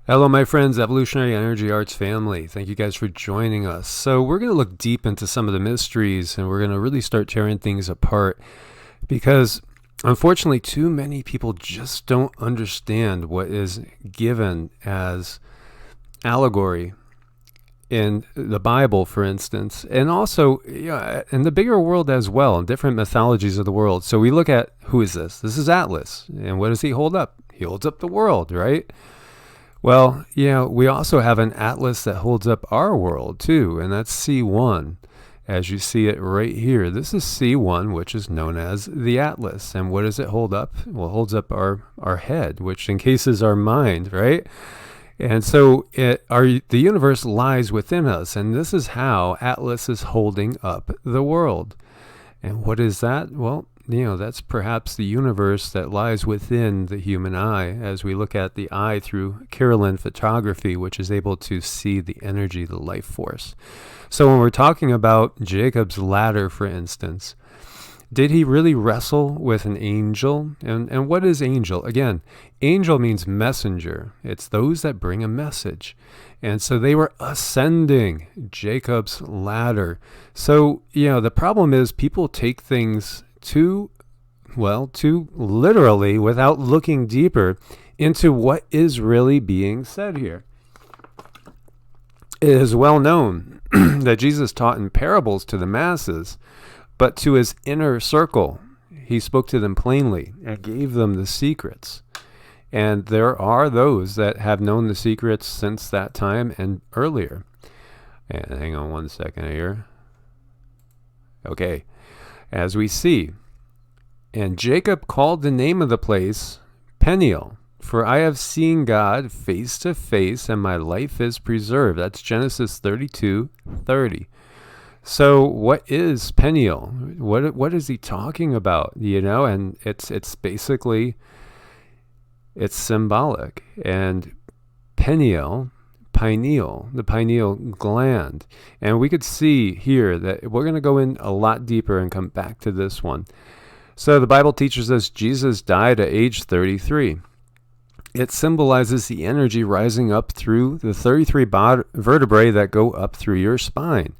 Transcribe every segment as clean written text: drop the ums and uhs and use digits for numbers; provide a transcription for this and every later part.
Hello, my friends, Evolutionary Energy Arts family. Thank you guys for joining us. So we're going to look deep into some of the mysteries, and we're going to really start tearing things apart because, unfortunately, too many people just don't understand what is given as allegory in the Bible, for instance, and also in the bigger world as well, in different mythologies of the world. So we look at, who is this? This is Atlas. And what does he hold up? He holds up the world, right? Well, we also have an atlas that holds up our world too, and that's C1, as you see it right here. This is C1, which is known as the atlas. And what does it hold up? Well, it holds up our head, which encases our mind, right? And so the universe lies within us, and this is how Atlas is holding up the world. And what is that? Well, that's perhaps the universe that lies within the human eye as we look at the eye through Kirlian photography, which is able to see the energy, the life force. So when we're talking about Jacob's ladder, for instance, did he really wrestle with an angel? And what is angel? Again, angel means messenger. It's those that bring a message. And so they were ascending Jacob's ladder. So, the problem is people take things too literally without looking deeper into what is really being said here. It is well known that Jesus taught in parables to the masses, but to his inner circle, he spoke to them plainly and gave them the secrets. And there are those that have known the secrets since that time and earlier. And hang on one second here. Okay. As we see, and Jacob called the name of the place Peniel, for I have seen God face to face, and my life is preserved. That's Genesis 32:30. So what is Peniel? What is he talking about? And it's basically, it's symbolic. And pineal, the pineal gland. And we could see here that we're going to go in a lot deeper and come back to this one. So the Bible teaches us Jesus died at age 33. It symbolizes the energy rising up through the 33 vertebrae that go up through your spine.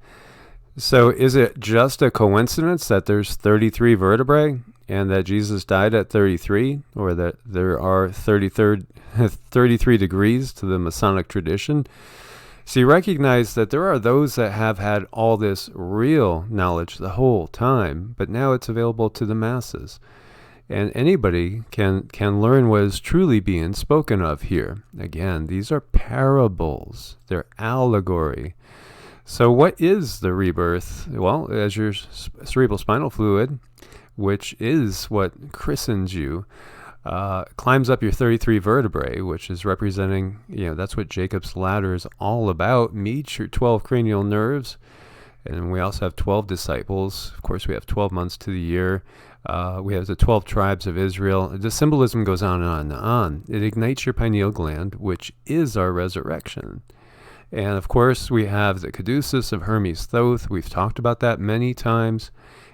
So is it just a coincidence that there's 33 vertebrae and that Jesus died at 33, or that there are 33 degrees to the Masonic tradition? So you recognize that there are those that have had all this real knowledge the whole time, but now it's available to the masses. And anybody can learn what is truly being spoken of here. Again, these are parables. They're allegory. So what is the rebirth? Well, as your cerebral spinal fluid, which is what christens you, climbs up your 33 vertebrae, which is representing, that's what Jacob's ladder is all about, meets your 12 cranial nerves. And we also have 12 disciples. Of course, we have 12 months to the year. We have the 12 tribes of Israel. The symbolism goes on and on and on. It ignites your pineal gland, which is our resurrection. And of course, we have the caduceus of Hermes Thoth. We've talked about that many times.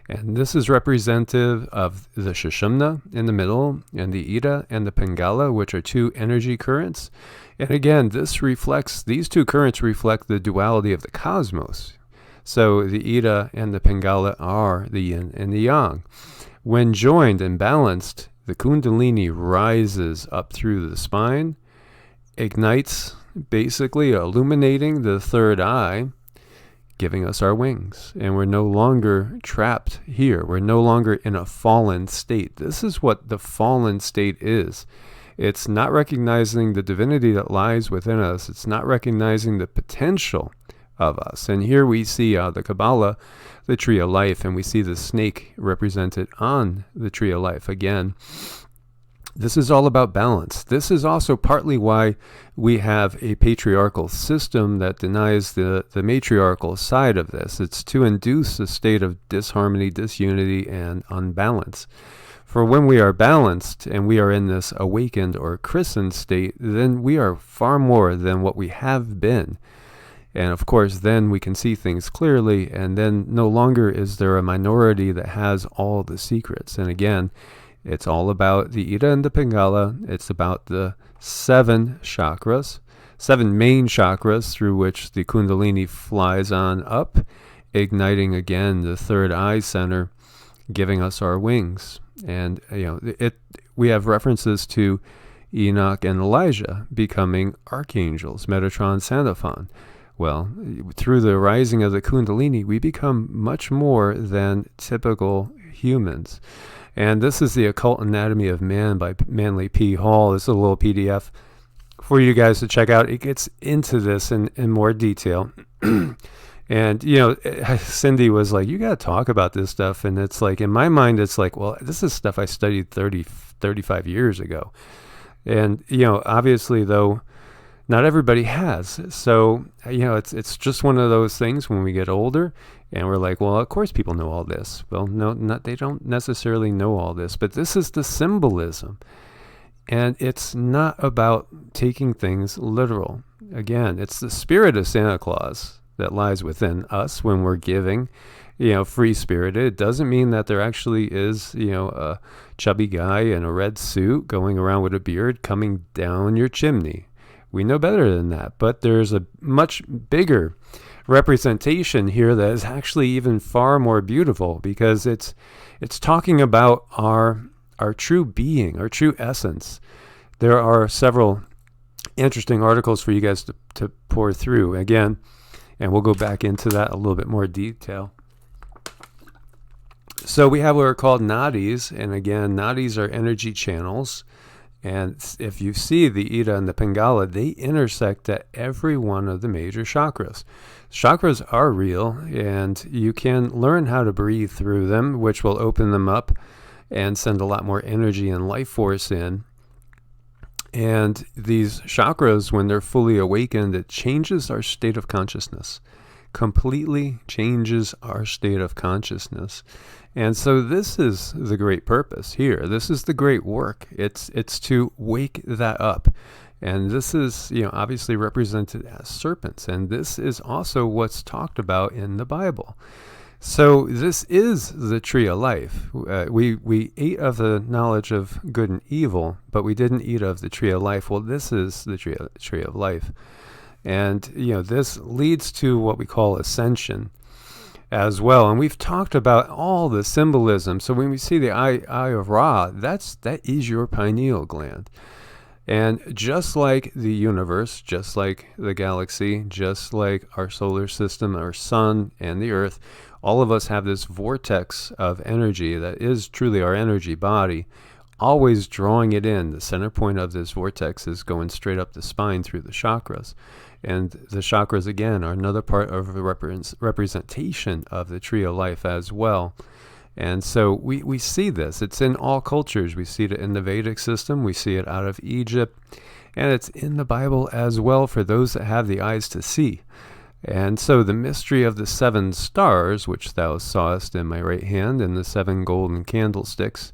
And this is representative of the Sushumna in the middle, and the Ida and the Pingala, which are two energy currents. And again, these two currents reflect the duality of the cosmos. So the Ida and the Pingala are the yin and the yang. When joined and balanced, the Kundalini rises up through the spine, ignites, basically illuminating the third eye, giving us our wings. And we're no longer trapped here. We're no longer in a fallen state. This is what the fallen state is. It's not recognizing the divinity that lies within us. It's not recognizing the potential of us. And here we see the Kabbalah, the tree of life, and we see the snake represented on the tree of life. Again, this is all about balance. This is also partly why we have a patriarchal system that denies the matriarchal side of this. It's to induce a state of disharmony, disunity, and unbalance. For when we are balanced and we are in this awakened or christened state, then we are far more than what we have been. And of course, then we can see things clearly, and then no longer is there a minority that has all the secrets. And again, it's all about the Ida and the Pingala. It's about the 7 chakras. 7 main chakras through which the Kundalini flies on up, igniting again the third eye center, giving us our wings. And we have references to Enoch and Elijah becoming archangels, Metatron, Xenophon. Well, through the rising of the Kundalini, we become much more than typical humans. And this is the Occult Anatomy of Man by Manly P. Hall. It's a little PDF for you guys to check out. It gets into this in more detail. And, Cindy was like, you got to talk about this stuff. And it's like, in my mind, it's like, well, this is stuff I studied 35 years ago. And, obviously, though, not everybody has. So, it's just one of those things when we get older and we're like, well, of course people know all this. Well, no, they don't necessarily know all this. But this is the symbolism. And it's not about taking things literal. Again, it's the spirit of Santa Claus that lies within us when we're giving, free-spirited. It doesn't mean that there actually is, a chubby guy in a red suit going around with a beard coming down your chimney. We know better than that, but there's a much bigger representation here that is actually even far more beautiful, because it's talking about our true being, our true essence. There are several interesting articles for you guys to pour through again, and we'll go back into that a little bit more detail. So we have what are called nadis, and again, nadis are energy channels. And if you see the Ida and the Pingala, they intersect at every one of the major chakras. Chakras are real, and you can learn how to breathe through them, which will open them up and send a lot more energy and life force in. And these chakras, when they're fully awakened, it changes our state of consciousness. Completely changes our state of consciousness. And so this is the great purpose here. This is the great work. It's to wake that up. And this is, obviously represented as serpents. And this is also what's talked about in the Bible. So this is the tree of life. We ate of the knowledge of good and evil, but we didn't eat of the tree of life. Well, this is the tree of life. And, this leads to what we call ascension as well. And we've talked about all the symbolism. So when we see the eye of Ra, that is your pineal gland. And just like the universe, just like the galaxy, just like our solar system, our sun, and the earth, all of us have this vortex of energy that is truly our energy body, always drawing it in. The center point of this vortex is going straight up the spine through the chakras. And the chakras, again, are another part of the representation of the tree of life as well. And so we see this. It's in all cultures. We see it in the Vedic system. We see it out of Egypt. And it's in the Bible as well for those that have the eyes to see. And so the mystery of the 7 stars, which thou sawest in my right hand, and the 7 golden candlesticks.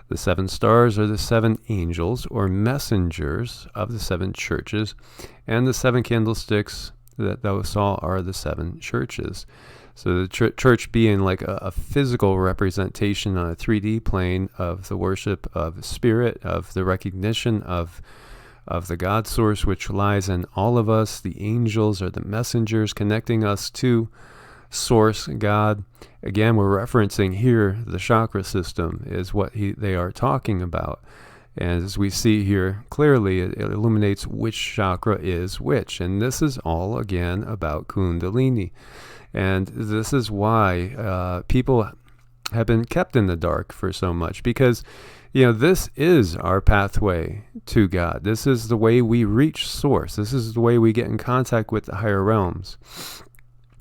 The 7 stars are the 7 angels or messengers of the 7 churches, and the 7 candlesticks that thou saw are the 7 churches. So the church being like a physical representation on a 3D plane of the worship of spirit, of the recognition of the God source which lies in all of us. The angels are the messengers connecting us to source, God. Again, we're referencing here the chakra system is what they are talking about. And as we see here clearly, it illuminates which chakra is which. And this is all, again, about Kundalini. And this is why people have been kept in the dark for so much, because this is our pathway to God. This is the way we reach source. This is the way we get in contact with the higher realms.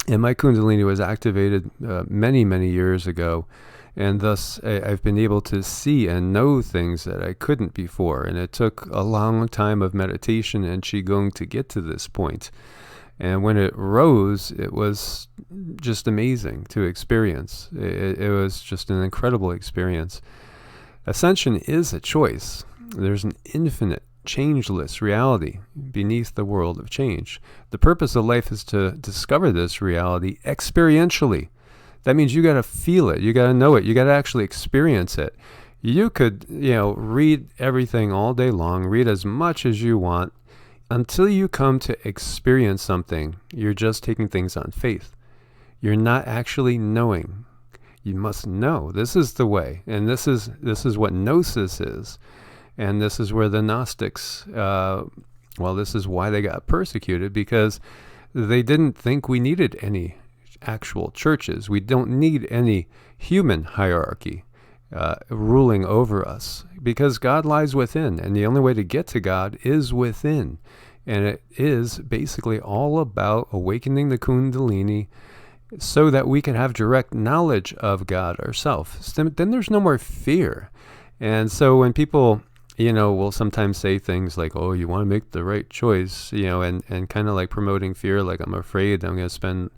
And my Kundalini was activated many, many years ago. And thus I've been able to see and know things that I couldn't before. And it took a long time of meditation and Qigong to get to this point. And when it rose, it was just amazing to experience. It was just an incredible experience. Ascension is a choice. There's an infinite, changeless reality beneath the world of change. The purpose of life is to discover this reality experientially. That means you got to feel it. You got to know it. You got to actually experience it. You could, read everything all day long, read as much as you want. until you come to experience something, you're just taking things on faith. You're not actually knowing. You must know. This is the way, and this is what gnosis is, and this is where the Gnostics, this is why they got persecuted, because they didn't think we needed any actual churches. We don't need any human hierarchy ruling over us, because God lies within, and the only way to get to God is within. And it is basically all about awakening the Kundalini so that we can have direct knowledge of God ourselves. Then there's no more fear. And so when people, will sometimes say things like, oh, you want to make the right choice, and kind of like promoting fear, like I'm afraid I'm going to spend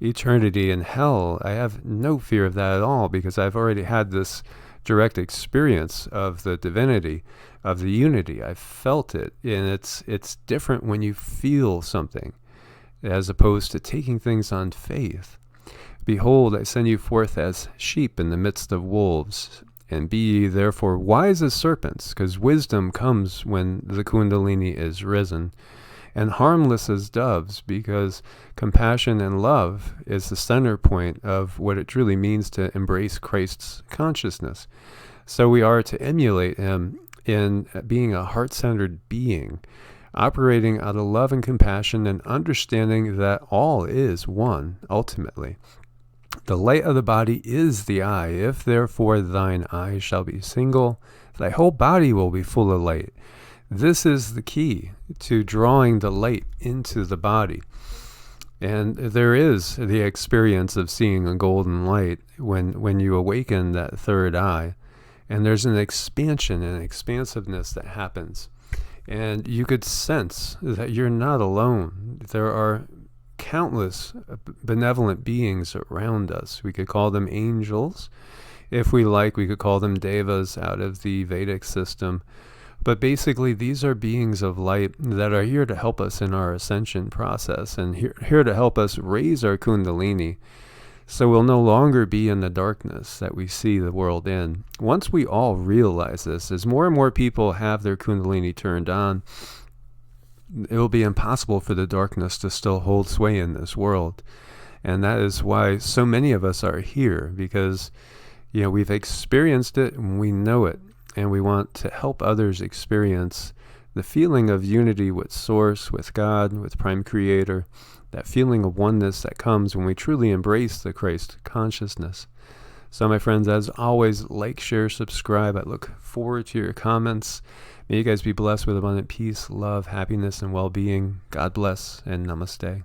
eternity in hell. I have no fear of that at all, because I've already had this direct experience of the divinity, of the unity. I've felt it, and it's different when you feel something, as opposed to taking things on faith. Behold, I send you forth as sheep in the midst of wolves, and be ye therefore wise as serpents, because wisdom comes when the Kundalini is risen, and harmless as doves, because compassion and love is the center point of what it truly means to embrace Christ's consciousness. So we are to emulate him in being a heart-centered being, operating out of love and compassion, and understanding that all is one, ultimately. The light of the body is the eye. If therefore thine eye shall be single, thy whole body will be full of light. This is the key to drawing the light into the body. And there is the experience of seeing a golden light when you awaken that third eye. And there's an expansion and expansiveness that happens. And you could sense that you're not alone. There are countless benevolent beings around us. We could call them angels. If we like, we could call them devas out of the Vedic system. But basically, these are beings of light that are here to help us in our ascension process, and here to help us raise our Kundalini, so we'll no longer be in the darkness that we see the world in. Once we all realize this, as more and more people have their Kundalini turned on, it will be impossible for the darkness to still hold sway in this world. And that is why so many of us are here, because we've experienced it and we know it. And we want to help others experience the feeling of unity with Source, with God, with Prime Creator, that feeling of oneness that comes when we truly embrace the Christ consciousness. So my friends, as always, like, share, subscribe. I look forward to your comments. May you guys be blessed with abundant peace, love, happiness, and well-being. God bless, and namaste.